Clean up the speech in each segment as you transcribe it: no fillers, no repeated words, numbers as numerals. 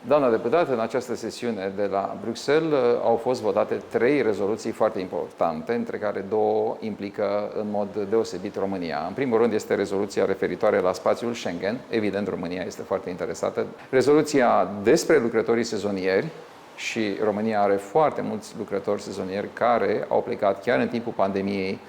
Doamna deputată, în această sesiune de la Bruxelles au fost votate 3 rezoluții foarte importante, între care 2 implică în mod deosebit România. În primul rând este rezoluția referitoare la spațiul Schengen. Evident, România este foarte interesată. Rezoluția despre lucrătorii sezonieri, și România are foarte mulți lucrători sezonieri care au plecat chiar în timpul pandemiei,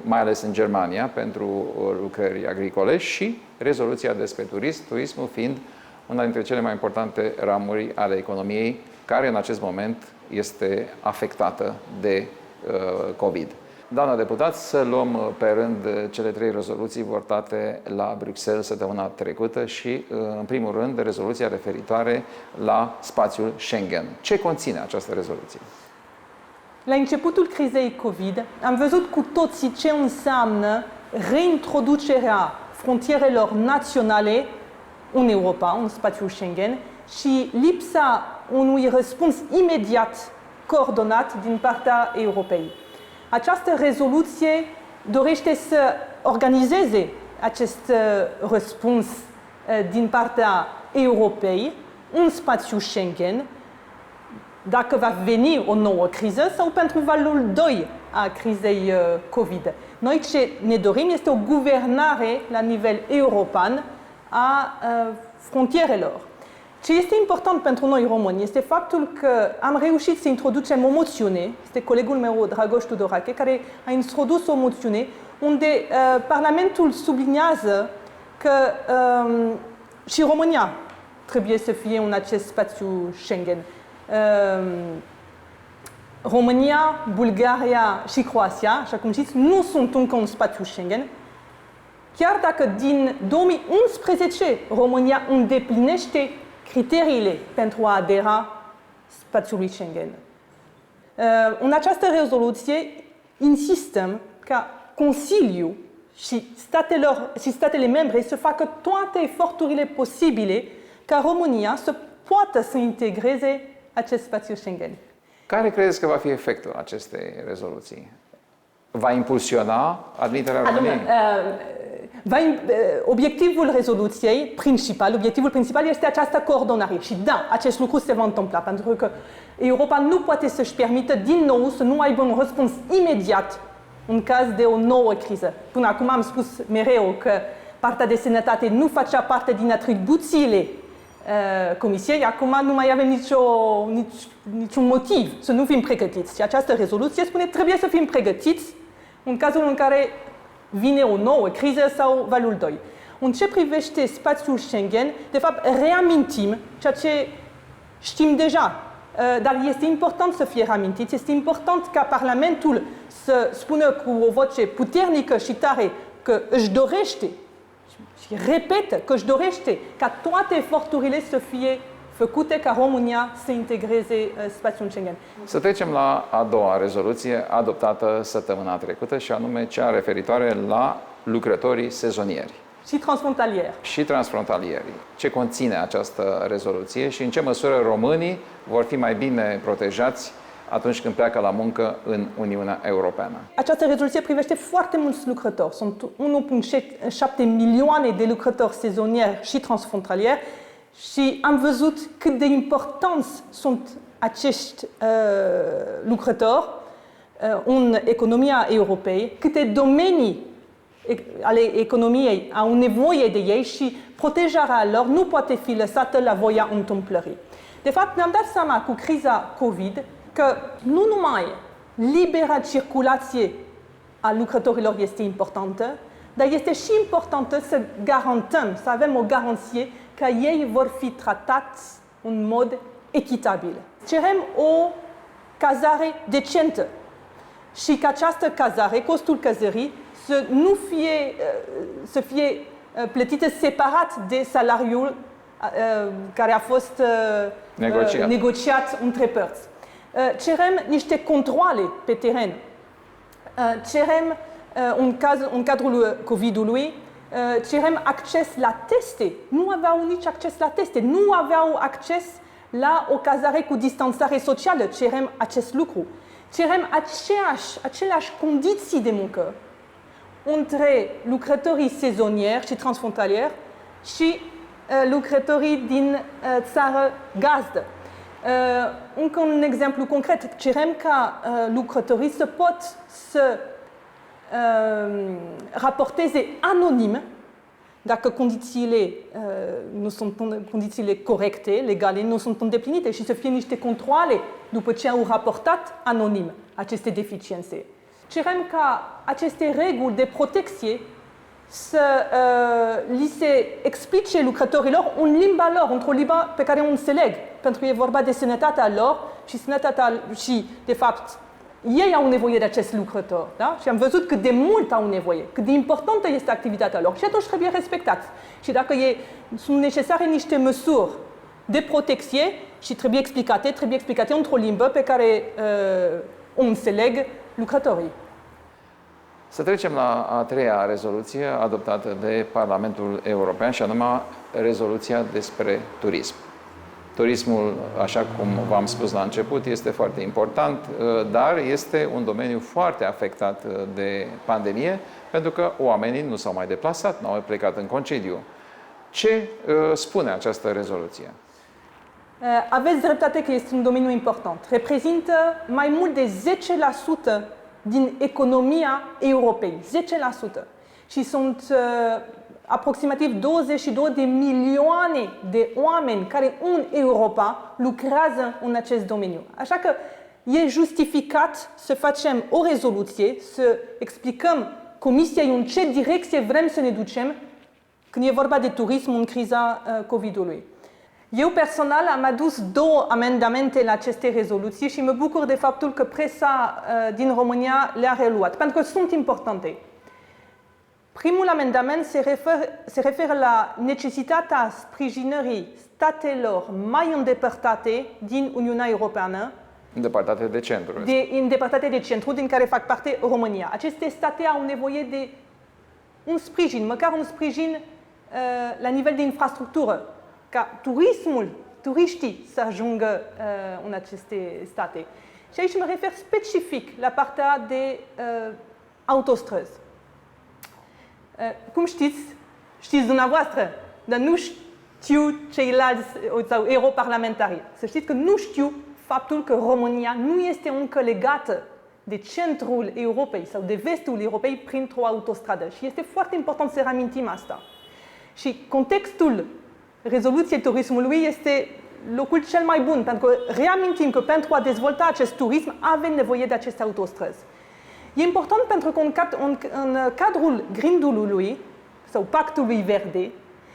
mai ales în Germania, pentru lucrări agricole, și rezoluția despre turism, turismul fiind una dintre cele mai importante ramuri ale economiei, care în acest moment este afectată de COVID. Doamna deputat, să luăm pe rând cele 3 rezoluții votate la Bruxelles săptămâna trecută și, în primul rând, rezoluția referitoare la spațiul Schengen. Ce conține această rezoluție? La începutul crizei COVID am văzut cu toții ce înseamnă reintroducerea frontierelor naționale în Europa, în spațiul Schengen, și lipsa unui răspuns imediat coordonat din partea Europei. Această rezoluție dorește să organizeze acest răspuns din partea Europei în spațiul Schengen, dacă va veni o nouă criză sau pentru valul 2 a crizei COVID. Noi ce ne dorim este o guvernare la nivel european a frontierelor. Ce este important pentru noi români este faptul că am reușit să introducem o moțiune, este colegul meu Dragoș Tudorache, care a introdus o moțiune unde Parlamentul subliniază că și România trebuie să fie în acest spațiu Schengen. România, Bulgaria și Croația, așa cum știți, nu sunt încă în spațiul Schengen, chiar dacă din 2011 România îndeplinește criteriile pentru a adera spațiului Schengen. În această rezoluție insistăm ca Consiliul și statele membre să facă toate eforturile posibile ca România să poată să integreze acest spațiu Schengen. Care credeți că va fi efectul acestei rezoluții? Va impulsiona admiterea României? Obiectivul rezoluției principal, obiectivul principal este această coordonare. Și da, acest lucru se va întâmpla, pentru că Europa nu poate să-și permită din nou să nu aibă un răspuns imediat în caz de o nouă criză. Până acum am spus mereu că partea de sănătate nu facea parte din atribuțiile Comisiei, acum nu mai avem niciun motiv să nu fim pregătiți. Și această rezoluție spune că trebuie să fim pregătiți în cazul în care vine o nouă criză sau valul 2. În ce privește spațiul Schengen, de fapt, reamintim ceea ce știm deja. Dar este important să fie reamintit, este important ca Parlamentul să spună cu o voce puternică și tare că își dorește și repetă că își dorește ca toate eforturile să fie făcute ca România să integreze spațiul Schengen. Să trecem la a doua rezoluție adoptată săptămâna trecută, și anume cea referitoare la lucrătorii sezonieri. Și transfrontalieri. Și transfrontalieri. Ce conține această rezoluție și în ce măsură românii vor fi mai bine protejați atunci când pleacă la muncă în Uniunea Europeană? Această rezoluție privește foarte mulți lucrători. Sunt 1,7 milioane de lucrători sezonieri și transfrontalieri și am văzut cât de importanți sunt acești lucrători în economia europeană, câte domenii ale economiei au nevoie de ei și protejarea lor nu poate fi lăsată la voia întâmplării. De fapt, ne-am dat seama cu criza COVID că nu numai libera circulație a lucrătorilor este importantă, dar este și importantă să garantăm, să avem o garanție că ei vor fi tratați în mod echitabil. Cerem o cazare decentă și că această cazare, costul cazării, să fie plătită separat de salariul care a fost negociat între părți. Cerem niște controale pe teren. Cerem, în cadrul COVID-ului, cerem acces la teste. Nu aveau nici acces la teste. Nu aveau acces la o cazare cu distanțare socială. Cerem acest lucru. Cerem aceleași condiții de muncă între lucrătorii sezonieri și transfrontalieri și lucrătorii din țară gazdă. Încă un exemplu concret. Cerem ca lucrătorii să pot să raporteze anonim dacă condițiile nu sunt condițiile corecte, legale, nu sunt îndeplinite și să fie niște controale după ce au raportat anonim aceste deficiențe. Cerem ca aceste reguli de protecție să li se explice lucrătorilor în limba lor, într-o limbă pe care o înțeleg, pentru că e vorba de sănătatea lor și de fapt, ei au nevoie de acest lucrător, da? Și am văzut cât de mult au nevoie, cât de importantă este activitatea lor și atunci trebuie respectați. Și dacă sunt necesare niște măsuri de protecție și trebuie explicate într-o limbă pe care o înțeleg lucrătorii. Să trecem la a treia rezoluție adoptată de Parlamentul European și anume rezoluția despre turism. Turismul, așa cum v-am spus la început, este foarte important, dar este un domeniu foarte afectat de pandemie, pentru că oamenii nu s-au mai deplasat, nu au mai plecat în concediu. Ce spune această rezoluție? Aveți dreptate că este un domeniu important. Reprezintă mai mult de 10% din economia Europei. 10%. Și sunt aproximativ 22 de milioane de oameni care în Europa lucrează în acest domeniu. Așa că e justificat să facem o rezoluție, să explicăm Comisiei în ce direcție vrem să ne ducem când e vorba de turism în criza COVID-ului. Eu personal am adus 2 amendamente la aceste rezoluții și mă bucur de faptul că presa din România le-a reluat, pentru că sunt importante. Primul amendament se referă la necesitatea sprijinării statelor mai îndepărtate din Uniunea Europeană, îndepărtate de centru. Îndepărtate de centru, din care fac parte România. Aceste state au nevoie de un sprijin, măcar un sprijin la nivel de infrastructură, ca turiștii să ajungă în aceste state. Și aici mă refer specific la partea de autostrăzi. Cum știți dumneavoastră, dar nu știu ceilalți sau europarlamentari. Să știți că nu știu faptul că România nu este încă legată de centrul Europei sau de vestul Europei printr-o autostradă. Și este foarte important să reamintim asta. Și contextul rezoluției turismului este locul cel mai bun, pentru că reamintim că pentru a dezvolta acest turism avem nevoie de aceste autostrăzi. E important pentru că în cadrul Green Deal-ului sau Pactului Verde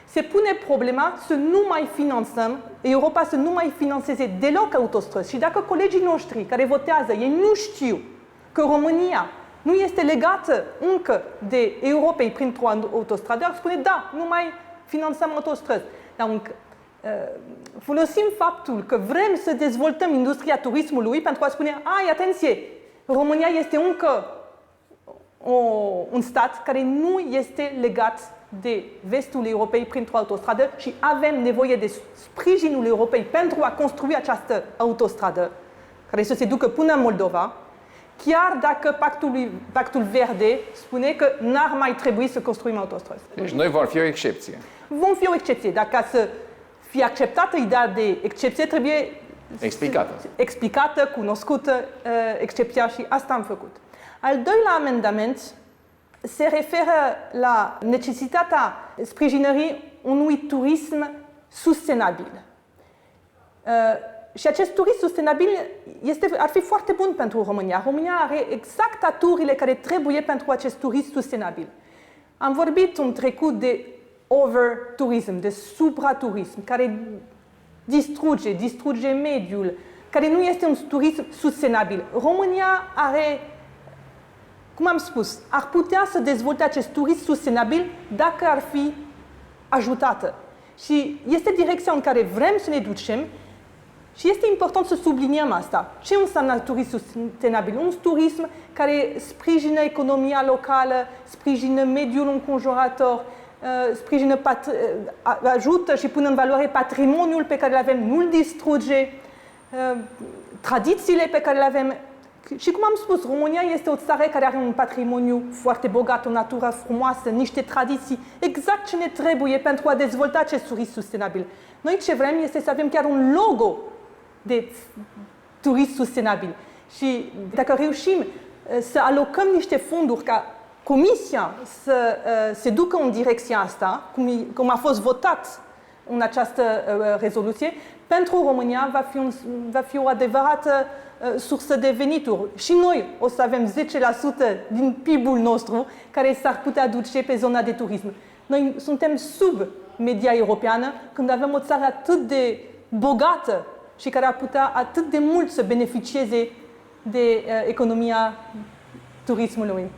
se pune problema să nu mai finanțăm, Europa să nu mai finanțeze deloc autostrăzi. Și dacă colegii noștri care votează, ei nu știu că România nu este legată încă de Europei printr-o autostradă, ar spune da, nu mai finanțăm autostrăzi. Dar folosim faptul că vrem să dezvoltăm industria turismului pentru a spune, atenție, România este încă un stat care nu este legat de vestul Europei printr-o autostradă și avem nevoie de sprijinul Europei pentru a construi această autostradă care să se ducă până în Moldova, chiar dacă Pactul Verde spune că n-ar mai trebui să construim autostrăzi. Deci noi vom fi o excepție. Vom fi o excepție, dar ca să fie acceptată ideea de excepție trebuie explicată, cunoscută excepția și asta am făcut. Al doilea amendament se referă la necesitatea sprijinării unui turism sustenabil. Și acest turism sustenabil ar fi foarte bun pentru România. România are exact aturile care trebuie pentru acest turism sustenabil. Am vorbit în trecut de over-turism, de supraturism, care distruge mediul, care nu este un turism sustenabil. România are, cum am spus, ar putea să dezvolte acest turism sustenabil dacă ar fi ajutată. Și este direcția în care vrem să ne ducem și este important să subliniem asta. Ce înseamnă turism sustenabil? Un turism care sprijină economia locală, sprijină mediul înconjurător, ajută și pune în valoare patrimoniul pe care îl avem, nu-l distruge, tradițiile pe care le avem, Și cum am spus, România este o țară care are un patrimoniu foarte bogat, o natură frumoasă, niște tradiții, exact ce ne trebuie pentru a dezvolta acest turism sustenabil. Noi ce vrem este să avem chiar un logo de turism sustenabil. Și dacă reușim să alocăm niște fonduri ca Comisia să se ducă în direcția asta, cum a fost votat în această rezoluție, pentru România va fi o adevărată sursă de venituri. Și noi o să avem 10% din PIB-ul nostru care s-ar putea duce pe zona de turism. Noi suntem sub media europeană când avem o țară atât de bogată și care ar putea atât de mult să beneficieze de economia turismului.